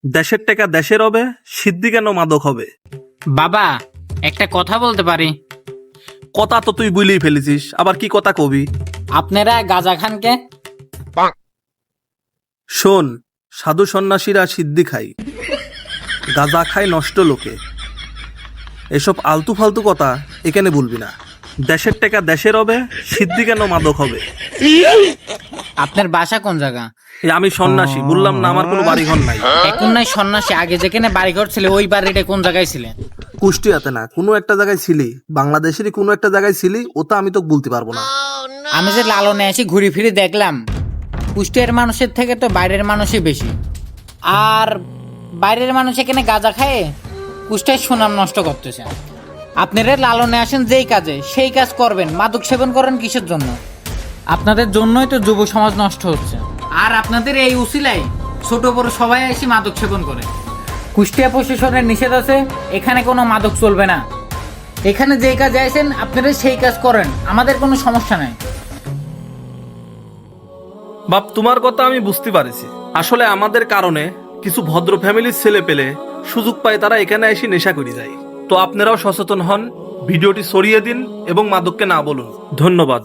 দেশের টাকা দেশের হবে, সিদ্ধি কেন মাদক হবে? বাবা, একটা কথা বলতে পারি? কথা তো তুই বুঝলেই ফেলেছিস, আবার কি কথা কবি? আপনারা গাঁজা খান কে? শোন, সাধু সন্ন্যাসীরা সিদ্ধি খায়, গাঁজা খায় নষ্ট লোকে। এসব আলতু ফালতু কথা এখানে বলবি না। দেশের টাকা দেশের হবে, সিদ্ধি কেন মাদক হবে? আপনার বাসা কোন জায়গা? আমি সন্ন্যাসী, বললাম না আমার কোনো বাড়িঘর নাই। এখন নাই সন্ন্যাসী, আগে যেখানে বাড়িঘর ছিল ওই বাড়িটা কোন জায়গায় ছিলেন? কুষ্টিয়াতে না, কোনো একটা জায়গায় ছিলি, বাংলাদেশেরই কোনো একটা জায়গায় ছিলি, ওটা আমি তোকে বলতে পারবো না। আমি যে লালনে আসি ঘুরে ফিরে দেখলাম, কুষ্টিয়ার মানুষের থেকে তো বাইরের মানুষই বেশি। আর বাইরের মানুষ এখানে গাঁজা খায় কুষ্টিয়ার সুনাম নষ্ট করতেছে। আপনারা লালনে আসেন যেই কাজে সেই কাজ করবেন, মাদক সেবন করেন কিসের জন্য? আপনাদের জন্যই তো যুব সমাজ নষ্ট হচ্ছে। আর আপনাদের এই উসিলাই ছোট বড় সবাই এসে মাদক সেবন করে। কুষ্টিয়া প্রশাসনের নিষেধ আছে, এখানে কোনো মাদক চলবে না। এখানে যেই কাজে আসেন আপনারা সেই কাজ করেন, আমাদের কোনো সমস্যা নাই। বাপ, তোমার কথা আমি বুঝতে পারছি। আসলে আমাদের কারণে কিছু ভদ্র ফ্যামিলির ছেলে পেলে সুযোগ পায়, তারা এখানে এসে নেশা করে যায়। তো আপনারাও সচেতন হন, ভিডিওটি ছড়িয়ে দিন এবং মাদককে না বলুন। ধন্যবাদ।